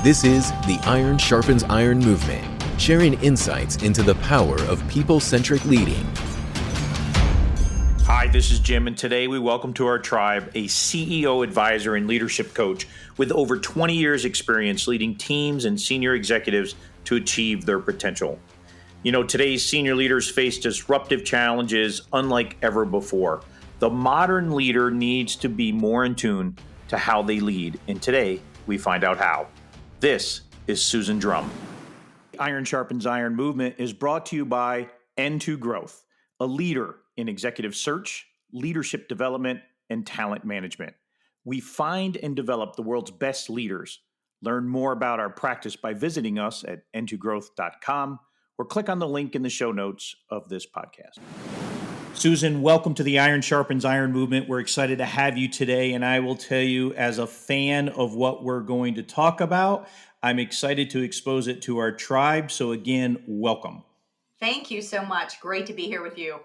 This is the Iron Sharpens Iron movement, sharing insights into the power of people-centric leading. Hi, this is Jim, and today we welcome to our tribe a CEO advisor and leadership coach with over 20 years experience leading teams and senior executives to achieve their potential. You know, today's senior leaders face disruptive challenges unlike ever before. The modern leader needs to be more in tune to how they lead, and today we find out how. This is Susan Drumm. Iron Sharpens Iron movement is brought to you by N2 Growth, a leader in executive search, leadership development, and talent management. We find and develop the world's best leaders. Learn more about our practice by visiting us at n2growth.com or click on the link in the show notes of this podcast. Susan, welcome to the Iron Sharpens Iron movement. We're excited to have you today, and I will tell you, as a fan of what we're going to talk about, I'm excited to expose it to our tribe. So again, welcome. Thank you so much. Great to be here with you.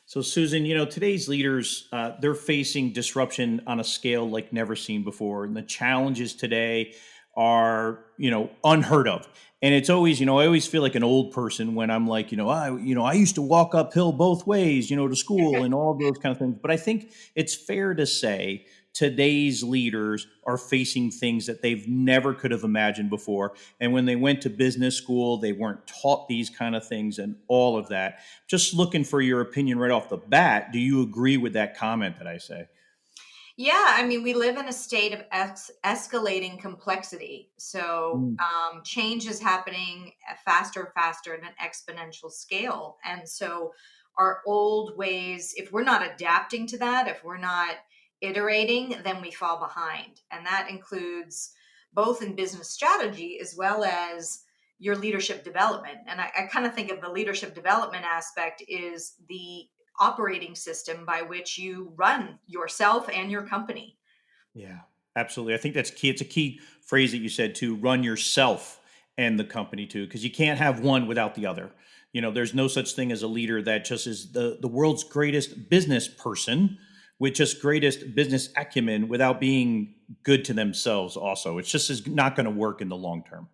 So Susan, you know, today's leaders, they're facing disruption on a scale like never seen before. And the challenges today are, unheard of. And it's always, I always feel like an old person when I'm like, I used to walk uphill both ways, to school and all those kind of things. But I think it's fair to say today's leaders are facing things that they've never could have imagined before. And when they went to business school, they weren't taught these kind of things and all of that. Just looking for your opinion right off the bat. Do you agree with that comment that I say? Yeah, we live in a state of escalating complexity. So change is happening faster at an exponential scale. And so our old ways, if we're not adapting to that, if we're not iterating, then we fall behind. And that includes both in business strategy as well as your leadership development. And I kind of think of the leadership development aspect is the operating system by which you run yourself and your company. Yeah, absolutely. I think that's key. It's a key phrase that you said too, run yourself and the company too, because you can't have one without the other. There's no such thing as a leader that just is the world's greatest business person with just greatest business acumen without being good to themselves also. It's just is not going to work in the long term.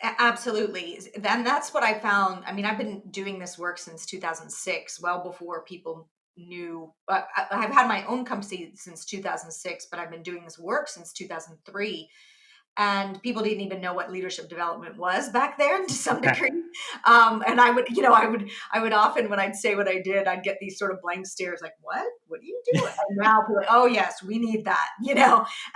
Absolutely. Then that's what I found. I've been doing this work since 2006, well before people knew. I've had my own company since 2006, but I've been doing this work since 2003. And people didn't even know what leadership development was back then to some degree. And I would often, when I'd say what I did, I'd get these sort of blank stares like, what do you do? And now people are like, oh yes, we need that,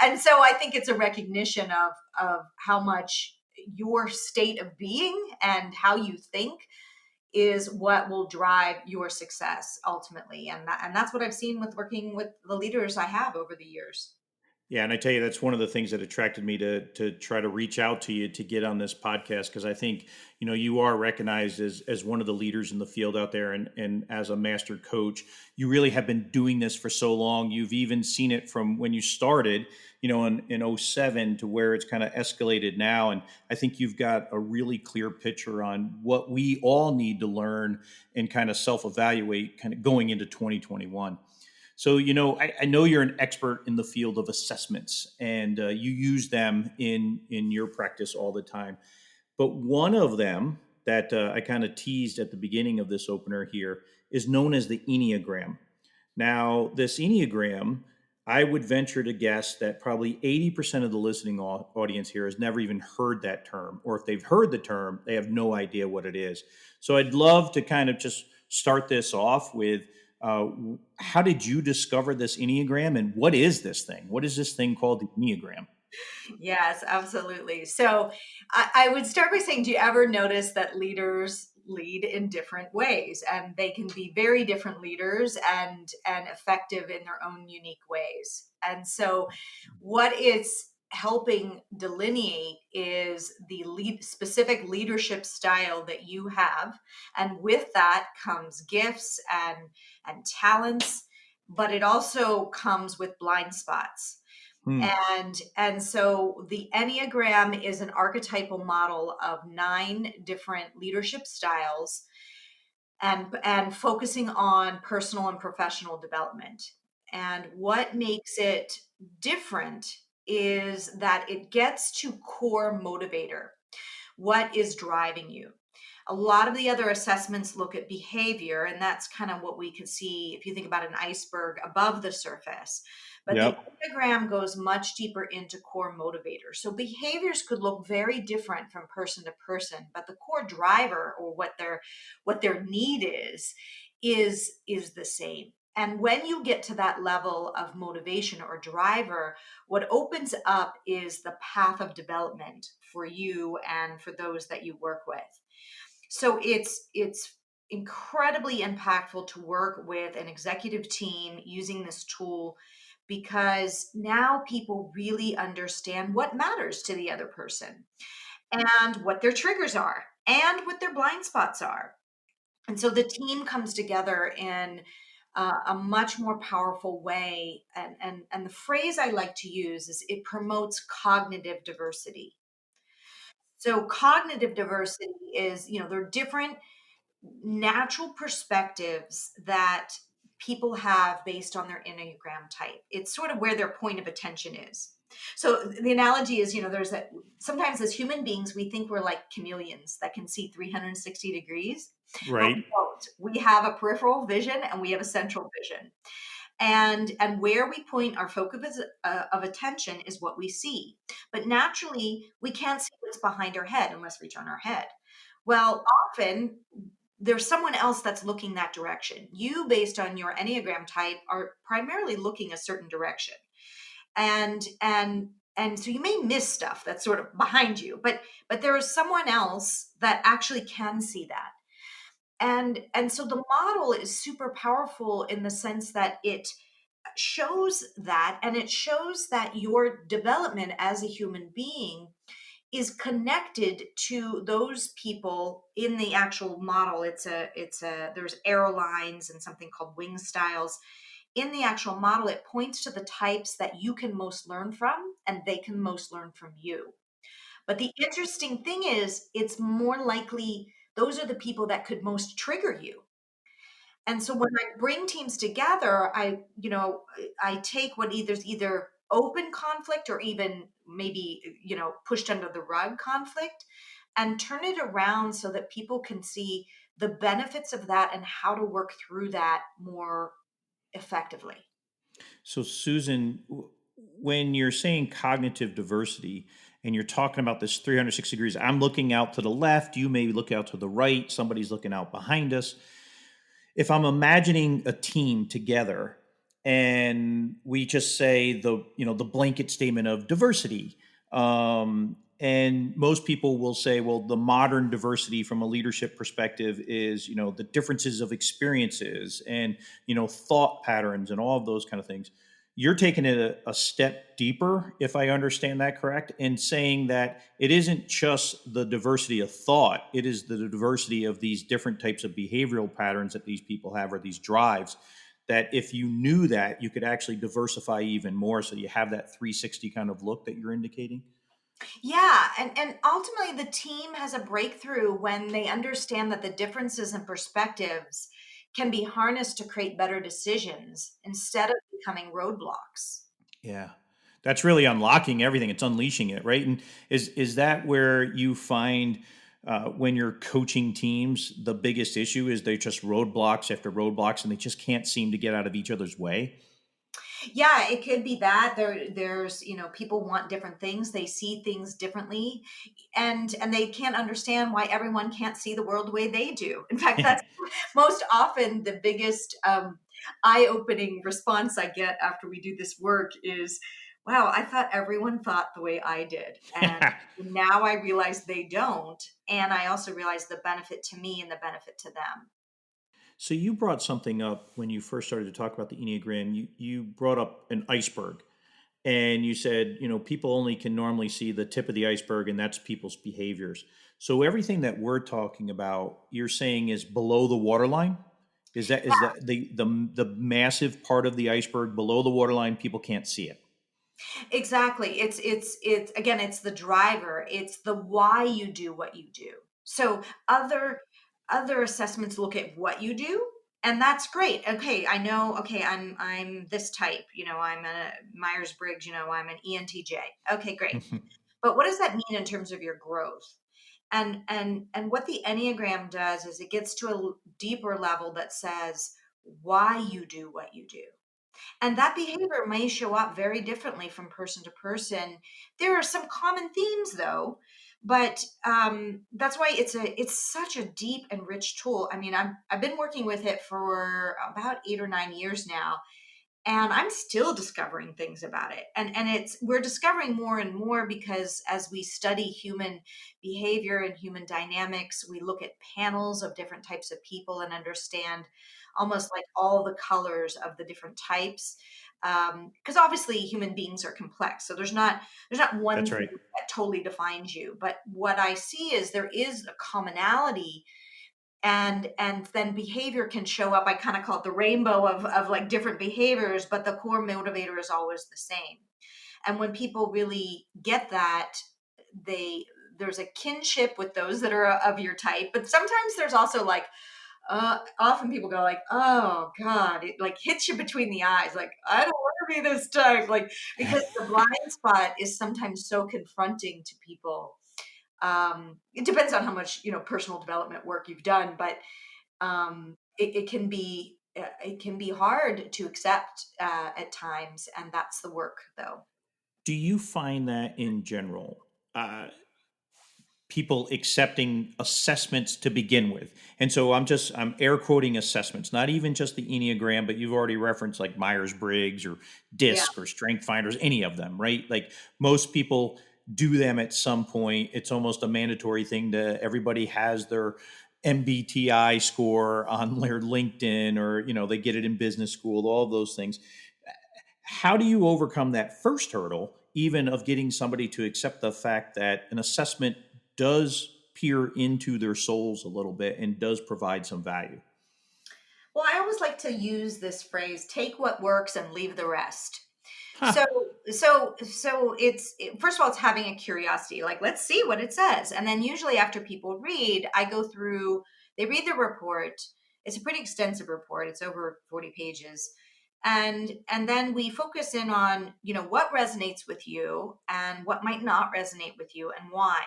And so I think it's a recognition of how much your state of being and how you think is what will drive your success ultimately. And that's what I've seen with working with the leaders I have over the years. Yeah, and I tell you, that's one of the things that attracted me to try to reach out to you to get on this podcast, because I think, you are recognized as one of the leaders in the field out there, and as a master coach, you really have been doing this for so long. You've even seen it from when you started, in 07 to where it's kind of escalated now. And I think you've got a really clear picture on what we all need to learn and kind of self-evaluate kind of going into 2021. So, I know you're an expert in the field of assessments, and you use them in your practice all the time. But one of them that I kind of teased at the beginning of this opener here is known as the Eniagram. Now, this Eniagram, I would venture to guess that probably 80% of the listening audience here has never even heard that term, or if they've heard the term, they have no idea what it is. So I'd love to kind of just start this off with, how did you discover this Enneagram, and what is this thing? What is this thing called the Enneagram? Yes, absolutely. So I would start by saying, do you ever notice that leaders lead in different ways, and they can be very different leaders and effective in their own unique ways? And so what it's helping delineate is the specific leadership style that you have. And with that comes gifts and talents, but it also comes with blind spots. And so the Enneagram is an archetypal model of 9 different leadership styles and focusing on personal and professional development. And what makes it different is that it gets to core motivator. What is driving you? A lot of the other assessments look at behavior, and that's kind of what we can see if you think about an iceberg above the surface. But the Yep. Enneagram goes much deeper into core motivators. So behaviors could look very different from person to person, but the core driver, or what their need is the same. And when you get to that level of motivation or driver, what opens up is the path of development for you and for those that you work with. So it's incredibly impactful to work with an executive team using this tool, because now people really understand what matters to the other person and what their triggers are and what their blind spots are. And so the team comes together in a much more powerful way. And the phrase I like to use is it promotes cognitive diversity. So cognitive diversity is, there are different natural perspectives that people have based on their Enneagram type. It's sort of where their point of attention is. So the analogy is, there's that sometimes as human beings, we think we're like chameleons that can see 360 degrees, but we Right. don't. We have a peripheral vision and we have a central vision. And where we point our focus of attention is what we see. But naturally, we can't see what's behind our head unless we turn our head. Well, often there's someone else that's looking that direction. You, based on your Enneagram type, are primarily looking a certain direction. And so you may miss stuff that's sort of behind you, but there is someone else that actually can see that. And so the model is super powerful in the sense that it shows that, and it shows that your development as a human being is connected to those people in the actual model. It's a there's airlines and something called wing styles. In the actual model, it points to the types that you can most learn from and they can most learn from you. But the interesting thing is, it's more likely those are the people that could most trigger you. And so when I bring teams together, I take what either open conflict or even maybe, pushed under the rug conflict, and turn it around so that people can see the benefits of that and how to work through that more effectively. So, Susan, when you're saying cognitive diversity and you're talking about this 360 degrees, I'm looking out to the left, you may look out to the right, somebody's looking out behind us. If I'm imagining a team together and we just say the blanket statement of diversity, and most people will say, well, the modern diversity from a leadership perspective is the differences of experiences and thought patterns and all of those kind of things. You're taking it a step deeper, if I understand that correct, and saying that it isn't just the diversity of thought, it is the diversity of these different types of behavioral patterns that these people have, or these drives, that if you knew that, you could actually diversify even more so you have that 360 kind of look that you're indicating. Yeah, and ultimately the team has a breakthrough when they understand that the differences in perspectives can be harnessed to create better decisions instead of becoming roadblocks. Yeah. That's really unlocking everything. It's unleashing it, right? And is that where you find when you're coaching teams, the biggest issue is they just roadblocks after roadblocks, and they just can't seem to get out of each other's way? Yeah, it could be that there's, people want different things, they see things differently, and they can't understand why everyone can't see the world the way they do. In fact, that's most often the biggest eye-opening response I get after we do this work is, wow, I thought everyone thought the way I did, and now I realize they don't, and I also realize the benefit to me and the benefit to them. So you brought something up when you first started to talk about the Enneagram. You brought up an iceberg, and you said, people only can normally see the tip of the iceberg, and that's people's behaviors. So everything that we're talking about, you're saying is below the waterline? Is that the massive part of the iceberg below the waterline? People can't see it. Exactly. It's again, it's the driver. It's the why you do what you do. So other assessments look at what you do, And that's great. Okay, I know. Okay, I'm this type. I'm a Myers-Briggs. I'm an ENTJ. Okay, great. But what does that mean in terms of your growth? And what the Enneagram does is it gets to a deeper level that says why you do what you do. And that behavior may show up very differently from person to person. There are some common themes though, but that's why it's such a deep and rich tool. I mean, I've been working with it for about 8 or 9 years now, and I'm still discovering things about it. And we're discovering more and more because as we study human behavior and human dynamics, we look at panels of different types of people and understand almost like all the colors of the different types. Because obviously human beings are complex, so there's not one That's thing right. that totally defines you. But what I see is there is a commonality, and then behavior can show up. I kind of call it the rainbow of like different behaviors, but the core motivator is always the same. And when people really get that, they there's a kinship with those that are of your type. But sometimes there's also like often people go like, oh god, it like hits you between the eyes, like I don't want to be this type, like because the blind spot is sometimes so confronting to people. It depends on how much personal development work you've done, but it can be hard to accept at times, and that's the work, though. Do you find that in general, uh, people accepting assessments to begin with? And so I'm air quoting assessments, not even just the Enneagram, but you've already referenced like Myers Briggs or Yeah, DISC or Strength Finders, any of them, right? Like most people do them at some point. It's almost a mandatory thing to everybody has their MBTI score on their LinkedIn, or they get it in business school, all of those things. How do you overcome that first hurdle, even of getting somebody to accept the fact that an assessment does peer into their souls a little bit and does provide some value? well, I always like to use this phrase: take what works and leave the rest. Huh. So first of all, it's having a curiosity, like let's see what it says. And then usually after people read, I go through, they read the report. It's a pretty extensive report. It's over 40 pages. And then we focus in on, what resonates with you and what might not resonate with you and why.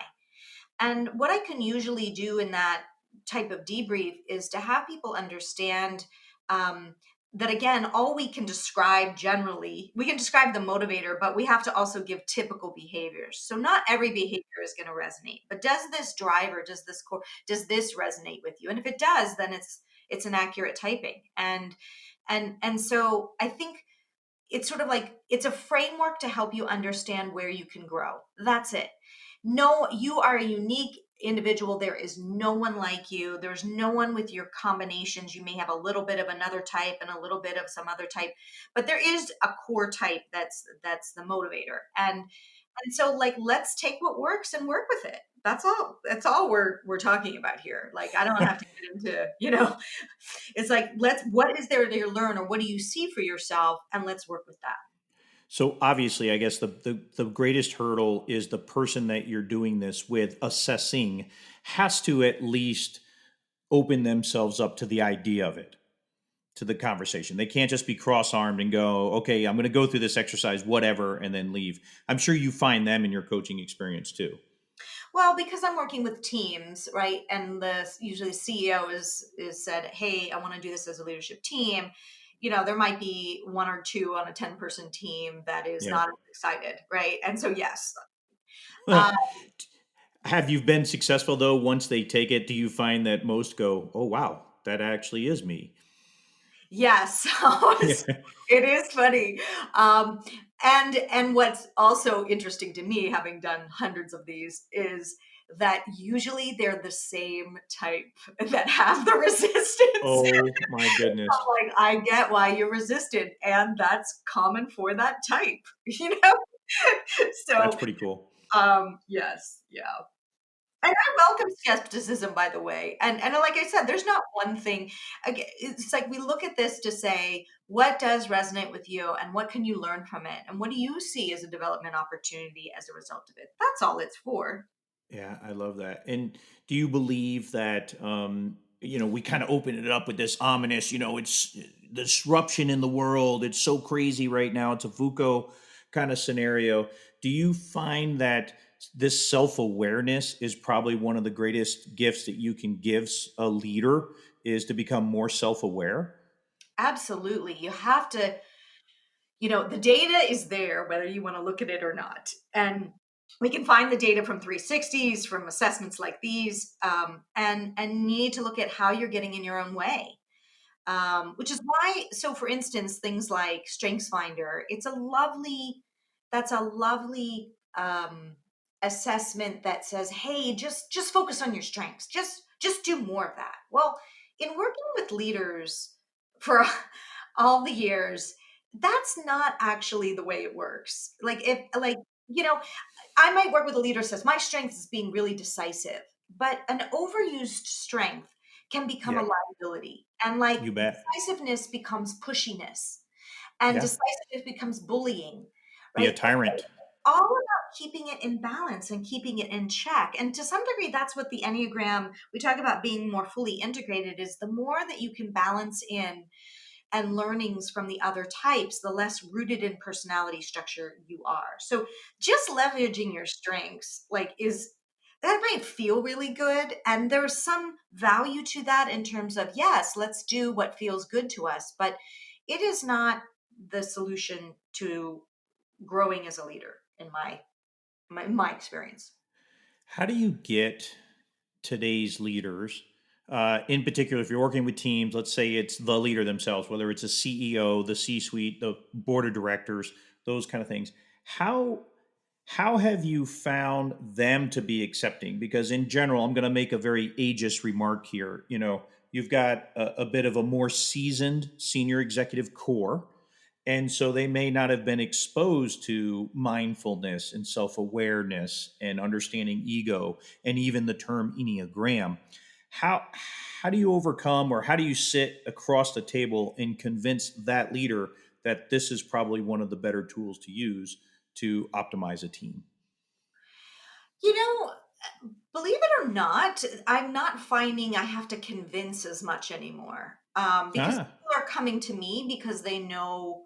And what I can usually do in that type of debrief is to have people understand um, that, again, all we can describe generally, we can describe the motivator, but we have to also give typical behaviors. So not every behavior is going to resonate, but does this driver, does this resonate with you? And if it does, then it's an accurate typing. And so I think it's sort of like it's a framework to help you understand where you can grow. That's it. No, you are a unique individual. There is no one like you. There's no one with your combinations. You may have a little bit of another type and a little bit of some other type, but there is a core type that's the motivator. And so like let's take what works and work with it. That's all we're talking about here. Like I don't have to get into, it's like what is there to learn, or what do you see for yourself, and let's work with that. So obviously, I guess the greatest hurdle is the person that you're doing this with assessing has to at least open themselves up to the idea of it, to the conversation. They can't just be cross-armed and go, okay, I'm going to go through this exercise, whatever, and then leave. I'm sure you find them in your coaching experience too. Well, because I'm working with teams, right? And the usually CEO is said, "Hey, I want to do this as a leadership team." There might be one or two on a 10-person team that is Yeah. not as excited, right? And so, yes. Uh, Have you been successful though? Once they take it, do you find that most go, "Oh wow, that actually is me"? yes. Yeah. It is funny. Um, and what's also interesting to me, having done hundreds of these, is that usually they're the same type that have the resistance. Oh my goodness, Like, I get why you're resistant, and that's common for that type, you know? that's So, pretty cool. yes, yeah. And I welcome skepticism, by the way. And like I said, there's not one thing. It's like we look at this to say, what does resonate with you, and what can you learn from it? And what do you see as a development opportunity as a result of it? That's all it's for. Yeah, I love that. And do you believe that we kind of open it up with this ominous, it's disruption in the world. It's so crazy right now. It's a VUCA kind of scenario. Do you find that this self awareness is probably one of the greatest gifts that you can give a leader, is to become more self aware? Absolutely. You have to, the data is there, whether you want to look at it or not. And we can find the data from 360s, from assessments like these, and need to look at how you're getting in your own way. Which is why, so for instance, things like StrengthsFinder, that's a lovely assessment that says, hey, just focus on your strengths, just do more of that. Well, in working with leaders for all the years, that's not actually the way it works. Like if like you know I might work with a leader who says, my strength is being really decisive, but an overused strength can become a Yeah, liability. And like you bet. decisiveness becomes pushiness, and Yeah, decisiveness becomes bullying, be a right? tyrant. All about keeping it in balance and keeping it in check. And to some degree, that's what the Enneagram, we talk about being more fully integrated, is the more that you can balance in and learnings from the other types, the less rooted in personality structure you are. So just leveraging your strengths, like, is that might feel really good. And there's some value to that in terms of, yes, let's do what feels good to us. But it is not the solution to growing as a leader, in my experience. How do you get today's leaders, in particular, if you're working with teams, let's say it's the leader themselves, whether it's a CEO, the C-suite, the board of directors, those kind of things. How how have you found them to be accepting? Because in general, I'm going to make a very ageist remark here. You've got a bit of a more seasoned senior executive core, and so they may not have been exposed to mindfulness and self awareness and understanding ego and even the term Eniagram. How do you overcome, or how do you sit across the table and convince that leader that this is probably one of the better tools to use to optimize a team? You know, Believe it or not, I'm not finding I have to convince as much anymore, because Ah, people are coming to me because they know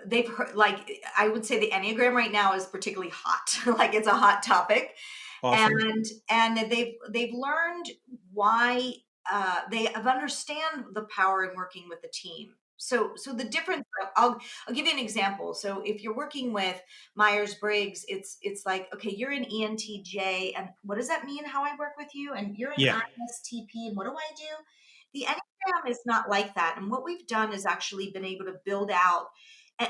they've heard. Like, I would say the Enneagram right now is particularly hot, like it's a hot topic, awesome. and they've learned why, they have understand the power in working with a team. So the difference, I'll give you an example. So if you're working with Myers-Briggs, it's like, okay, you're an ENTJ, and what does that mean, how I work with you? And you're an Yeah, ISTP, and what do I do? The Enneagram is not like that. And what we've done is actually been able to build out,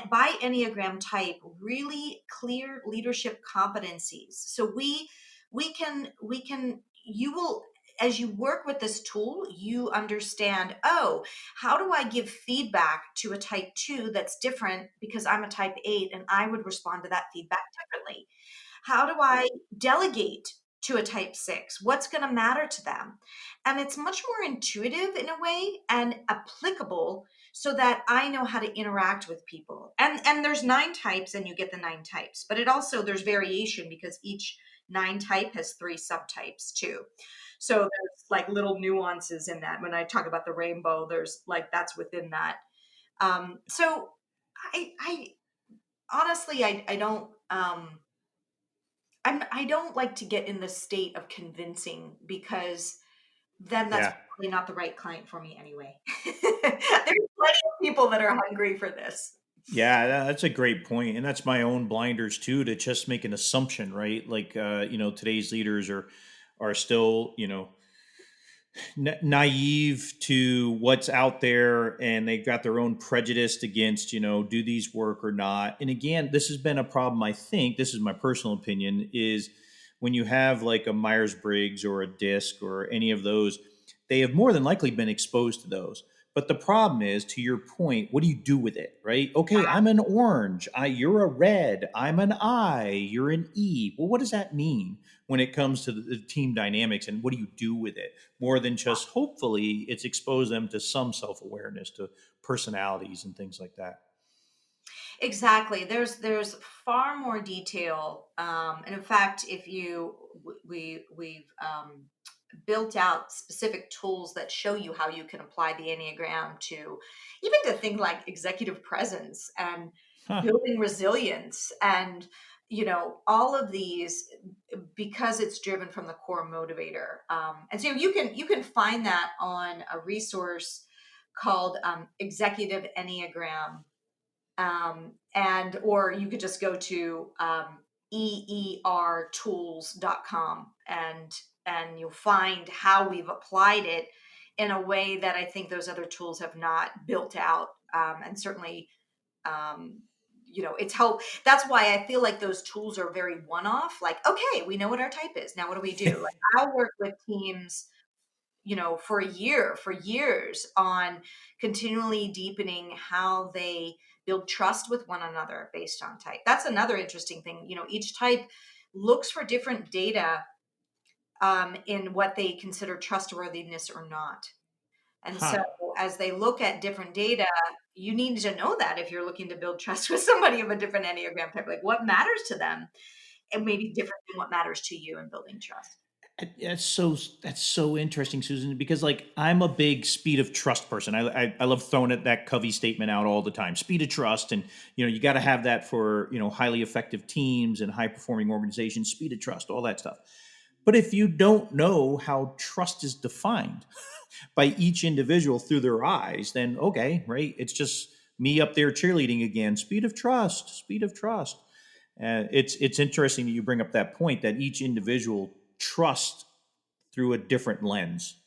by Enneagram type, really clear leadership competencies. So we can you will, as you work with this tool, you understand, oh, how do I give feedback to a type 2 that's different because I'm a type 8 and I would respond to that feedback differently? How do I delegate to a type 6? What's going to matter to them? And it's much more intuitive in a way and applicable, so that I know how to interact with people. And there's 9 types, and you get the 9 types, but it also, there's variation because each 9 type has 3 subtypes too. So there's like little nuances in that. When I talk about the rainbow, there's like, that's within that. So I honestly, I don't, I don't like to get in the state of convincing, because then that's yeah. probably not the right client for me anyway. There's plenty of people that are hungry for this. Yeah, that's a great point, and that's my own blinders too, to just make an assumption, right? Like, today's leaders are still, naive to what's out there, and they've got their own prejudice against, do these work or not. And again, this has been a problem. I think this is my personal opinion: is when you have like a Myers-Briggs or a DISC or any of those, they have more than likely been exposed to those. But the problem is, to your point, what do you do with it, right? Okay, I'm an orange. You're a red. I'm an I. You're an E. Well, what does that mean when it comes to the team dynamics, and what do you do with it? More than just, hopefully it's exposed them to some self-awareness, to personalities and things like that. Exactly. There's far more detail, and in fact, if you we've built out specific tools that show you how you can apply the Enneagram to even to things like executive presence and Huh. building resilience and all of these, because it's driven from the core motivator. And so you can find that on a resource called Executive Enneagram, and or you could just go to eertools.com, and you'll find how we've applied it in a way that I think those other tools have not built out. And certainly, um, it's how that's why I feel like those tools are very one-off. Like, okay, we know what our type is. Now what do we do? Like, I'll work with teams for years on continually deepening how they build trust with one another based on type. That's another interesting thing. Each type looks for different data in what they consider trustworthiness or not. And so Huh. as they look at different data, you need to know that if you're looking to build trust with somebody of a different Enneagram type, like what matters to them and maybe different than what matters to you in building trust. That's so interesting, Susan, because like I'm a big speed of trust person. I love throwing that Covey statement out all the time. Speed of trust, and you got to have that for highly effective teams and high performing organizations. Speed of trust, all that stuff. But if you don't know how trust is defined by each individual through their eyes, then okay, right? It's just me up there cheerleading again. Speed of trust, speed of trust. It's interesting that you bring up that point that each individual trusts through a different lens.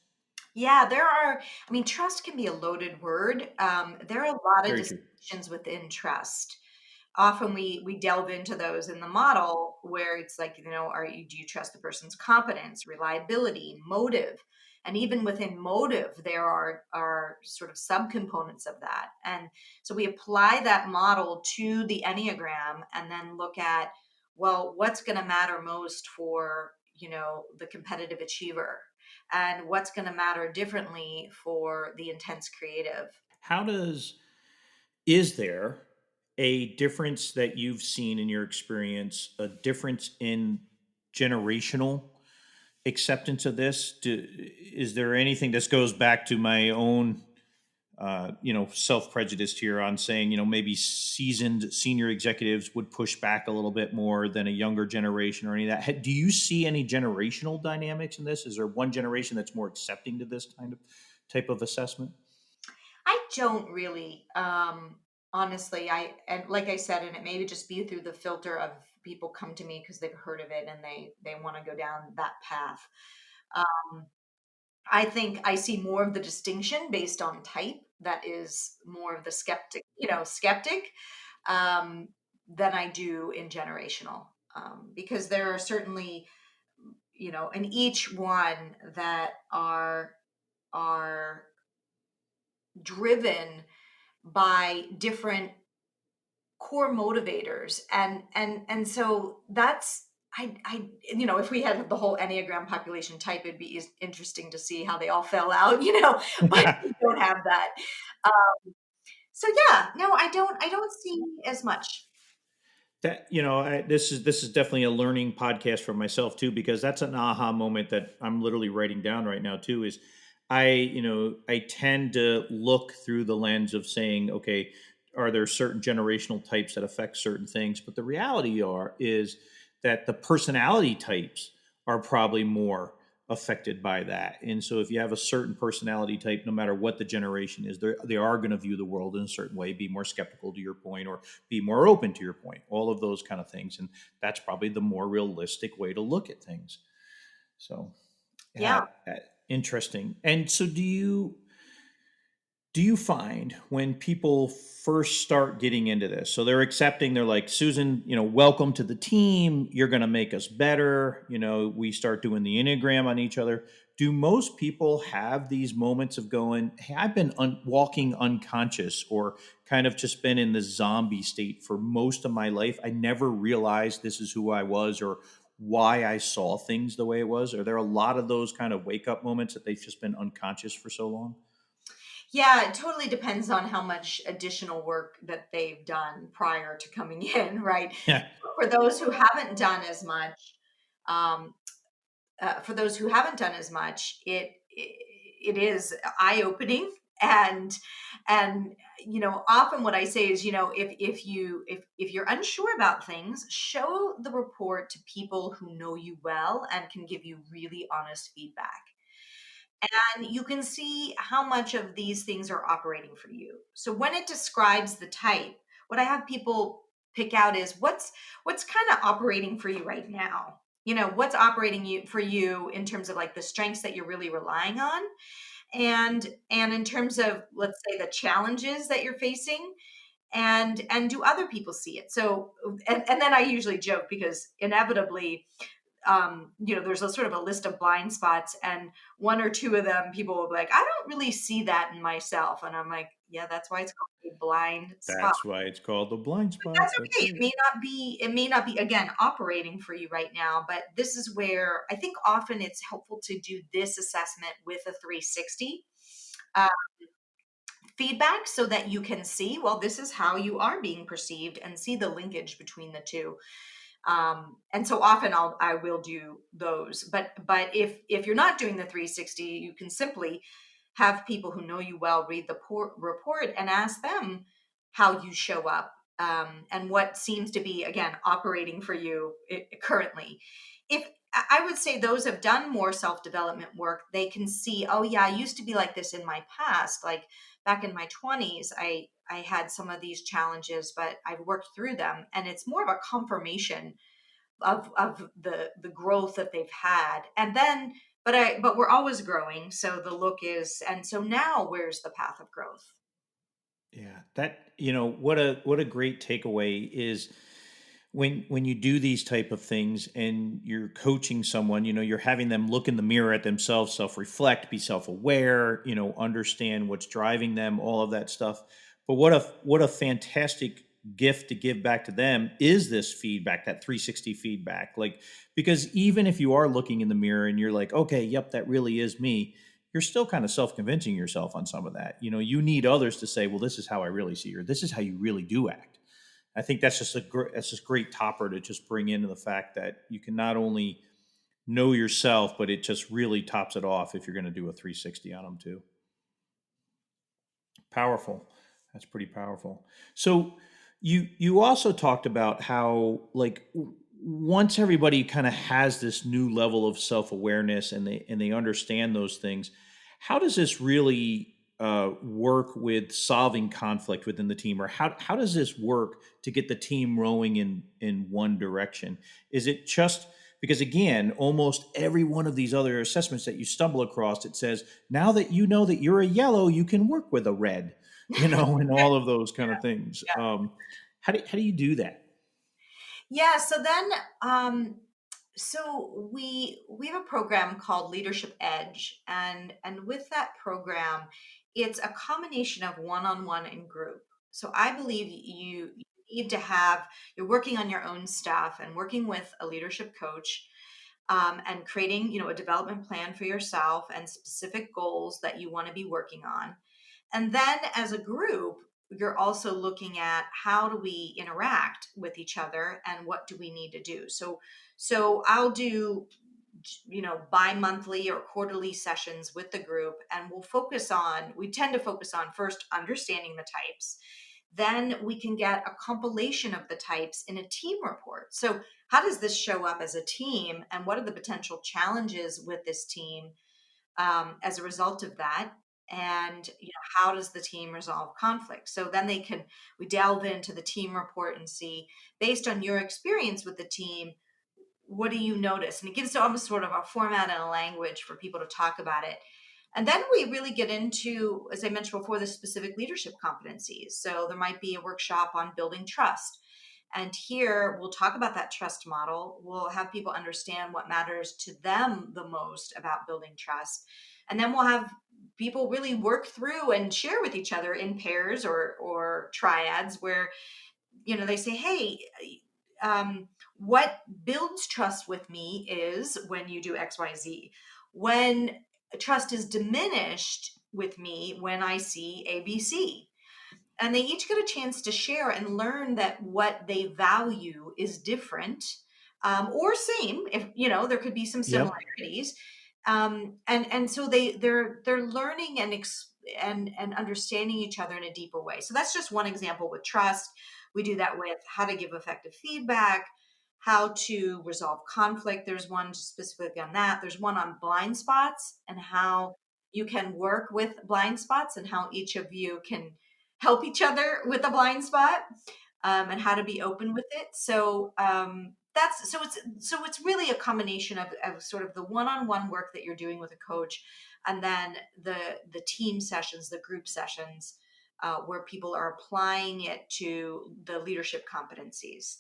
Yeah, I mean, trust can be a loaded word. There are a lot of Very true. distinctions within trust. Often we delve into those in the model where it's like, do you trust the person's competence, reliability, motive? And even within motive, there are sort of subcomponents of that. And so we apply that model to the Enneagram and then look at, well, what's going to matter most for, the competitive achiever, and what's going to matter differently for the intense creative. How does Is there a difference that you've seen in your experience, a difference in generational acceptance of this? Is there anything, this goes back to my own self prejudice here on saying, maybe seasoned senior executives would push back a little bit more than a younger generation or any of that. Do you see any generational dynamics in this? Is there one generation that's more accepting to this kind of type of assessment? I don't really, honestly. And like I said, and it may just be through the filter of people come to me because they've heard of it and they want to go down that path. Um, I think I see more of the distinction based on type. That is more of the skeptic, um, than I do in generational, because there are certainly, in each one that are driven by different core motivators, and so that's I if we had the whole Enneagram population type, it'd be interesting to see how they all fell out, but we don't have that. So yeah, no, I don't see as much. That this is definitely a learning podcast for myself too, because that's an aha moment that I'm literally writing down right now too. Is I tend to look through the lens of saying, okay, are there certain generational types that affect certain things? But the reality is that the personality types are probably more affected by that. And so if you have a certain personality type, no matter what the generation is, they are going to view the world in a certain way, be more skeptical to your point, or be more open to your point, all of those kind of things. And that's probably the more realistic way to look at things. So, Yeah. yeah, interesting. And so do you find when people first start getting into this, so they're accepting, they're like, Susan, welcome to the team, you're going to make us better, we start doing the Enneagram on each other, do most people have these moments of going, hey, I've been walking unconscious, or kind of just been in the zombie state for most of my life, I never realized this is who I was, or why I saw things the way it was? Are there a lot of those kind of wake up moments that they've just been unconscious for so long? Yeah, it totally depends on how much additional work that they've done prior to coming in, right? Yeah. For those who haven't done as much, um, for those who haven't done as much, it is eye opening. And often what I say is, if you're unsure about things, show the report to people who know you well and can give you really honest feedback, and you can see how much of these things are operating for you. So when it describes the type, what I have people pick out is what's kind of operating for you right now. What's operating for you in terms of like the strengths that you're really relying on, and in terms of, let's say, the challenges that you're facing, and do other people see it? So, and then I usually joke because inevitably, there's a sort of a list of blind spots, and one or two of them people will be like, I don't really see that in myself. And I'm like, yeah, that's why it's called a blind spot. That's why it's called the blind But that's spot. That's okay. it. It may not be again operating for you right now, but this is where I think often it's helpful to do this assessment with a 360 uh, feedback, so that you can see, well, this is how you are being perceived, and see the linkage between the two. And so often I will do those, but if you're not doing the 360, you can simply have people who know you well read the report and ask them how you show up, and what seems to be, again, operating for you currently. If I would say those have done more self-development work, they can see, oh yeah, I used to be like this in my past. Like back in my 20s, I had some of these challenges, but I've worked through them, and it's more of a confirmation of the growth that they've had. And then, but we're always growing, so the look is, and so now where's the path of growth? Yeah, what a great takeaway is when you do these type of things and you're coaching someone, you're having them look in the mirror at themselves, self-reflect, be self-aware, understand what's driving them, all of that stuff. But what a fantastic gift to give back to them is this feedback, that 360 feedback. Like, because even if you are looking in the mirror and you're like, okay, yep, that really is me, you're still kind of self-convincing yourself on some of that. You need others to say, well, this is how I really see you, or this is how you really do act. I think that's just that's just great topper to just bring into the fact that you can not only know yourself, but it just really tops it off if you're going to do a 360 on them too. Powerful. That's pretty powerful. So you also talked about how, like, once everybody kind of has this new level of self-awareness and they understand those things, how does this really work with solving conflict within the team, or how does this work to get the team rowing in one direction? Is it just because, again, almost every one of these other assessments that you stumble across, it says, now that you know that you're a yellow, you can work with a red, and all of those kind of things. Yeah. How do you do that? Yeah. So then, we have a program called Leadership Edge, and with that program, it's a combination of one-on-one and group. So I believe you need to have, you're working on your own stuff and working with a leadership coach, and creating, a development plan for yourself and specific goals that you want to be working on. And then as a group, you're also looking at how do we interact with each other and what do we need to do. So I'll do, bi-monthly or quarterly sessions with the group, and we tend to focus on first understanding the types. Then we can get a compilation of the types in a team report. So how does this show up as a team, and what are the potential challenges with this team, as a result of that? And how does the team resolve conflict? So then we delve into the team report and see, based on your experience with the team, what do you notice? And it gives almost sort of a format and a language for people to talk about it. And then we really get into, as I mentioned before, the specific leadership competencies. So there might be a workshop on building trust. And here we'll talk about that trust model. We'll have people understand what matters to them the most about building trust. And then we'll have people really work through and share with each other in pairs or triads, where they say, hey, what builds trust with me is when you do XYZ. When trust is diminished with me when I see ABC. And they each get a chance to share and learn that what they value is different, or same, if there could be some Yep. similarities. And so they're learning and understanding each other in a deeper way. So that's just one example with trust. We do that with how to give effective feedback, how to resolve conflict. There's one specific on that. There's one on blind spots and how you can work with blind spots and how each of you can help each other with a blind spot, and how to be open with it. So it's really a combination of sort of the one-on-one work that you're doing with a coach, and then the team sessions, the group sessions, where people are applying it to the leadership competencies.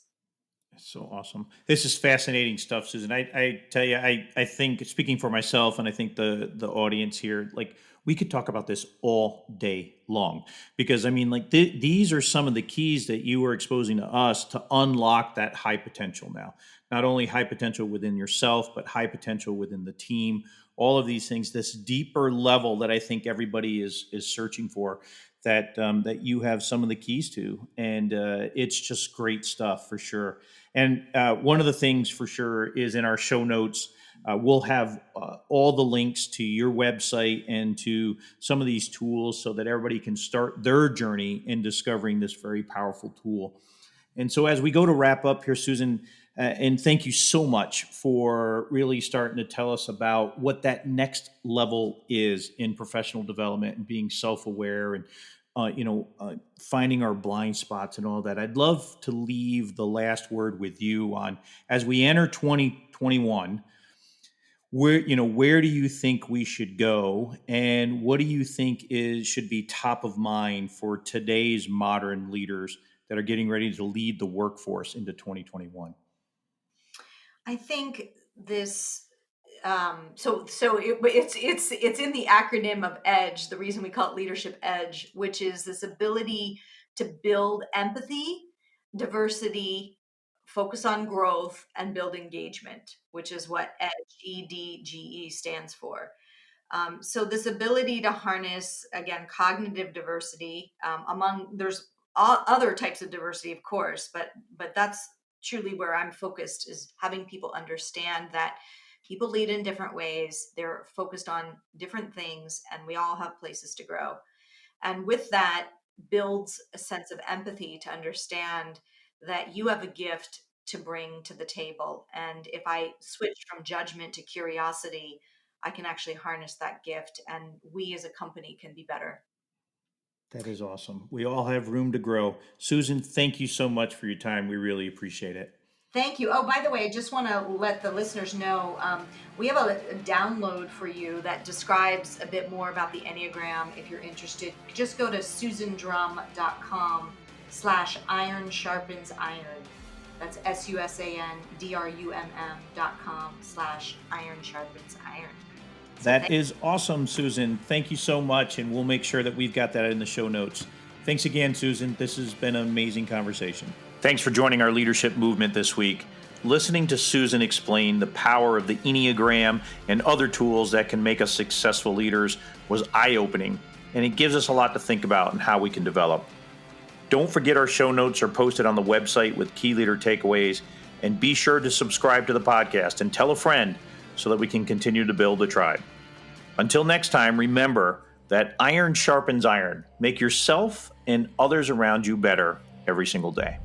That's so awesome. This is fascinating stuff, Susan. I tell you, I think, speaking for myself, and I think the audience here, like, we could talk about this all day long, because I mean, like, these are some of the keys that you are exposing to us to unlock that high potential now. Not only high potential within yourself, but high potential within the team. All of these things, this deeper level that I think everybody is searching for, that you have some of the keys to, and it's just great stuff for sure. And one of the things for sure is in our show notes, we'll have all the links to your website and to some of these tools so that everybody can start their journey in discovering this very powerful tool. And so as we go to wrap up here, Susan, and thank you so much for really starting to tell us about what that next level is in professional development and being self-aware and finding our blind spots and all that. I'd love to leave the last word with you on, as we enter 2021, where do you think we should go, and what do you think should be top of mind for today's modern leaders that are getting ready to lead the workforce into 2021? I think this. It's in the acronym of EDGE. The reason we call it Leadership Edge, which is this ability to build empathy, diversity, focus on growth, and build engagement, which is what EDGE, EDGE stands for. So this ability to harness, again, cognitive diversity, there's all other types of diversity, of course, but that's truly where I'm focused, is having people understand that people lead in different ways. They're focused on different things, and we all have places to grow. And with that builds a sense of empathy to understand that you have a gift to bring to the table. And if I switch from judgment to curiosity, I can actually harness that gift, and we as a company can be better. That is awesome. We all have room to grow. Susan, thank you so much for your time. We really appreciate it. Thank you. Oh, by the way, I just want to let the listeners know, we have a download for you that describes a bit more about the Enneagram. If you're interested, just go to susandrumm.com/iron sharpens iron. That's SUSANDRUMM.com/iron sharpens iron. That is awesome, Susan. Thank you so much, and we'll make sure that we've got that in the show notes. Thanks again, Susan. This has been an amazing conversation. Thanks for joining our leadership movement this week. Listening to Susan explain the power of the Eniagram and other tools that can make us successful leaders was eye-opening, and it gives us a lot to think about and how we can develop. Don't forget, our show notes are posted on the website with key leader takeaways, and be sure to subscribe to the podcast and tell a friend so that we can continue to build a tribe. Until next time, remember that iron sharpens iron. Make yourself and others around you better every single day.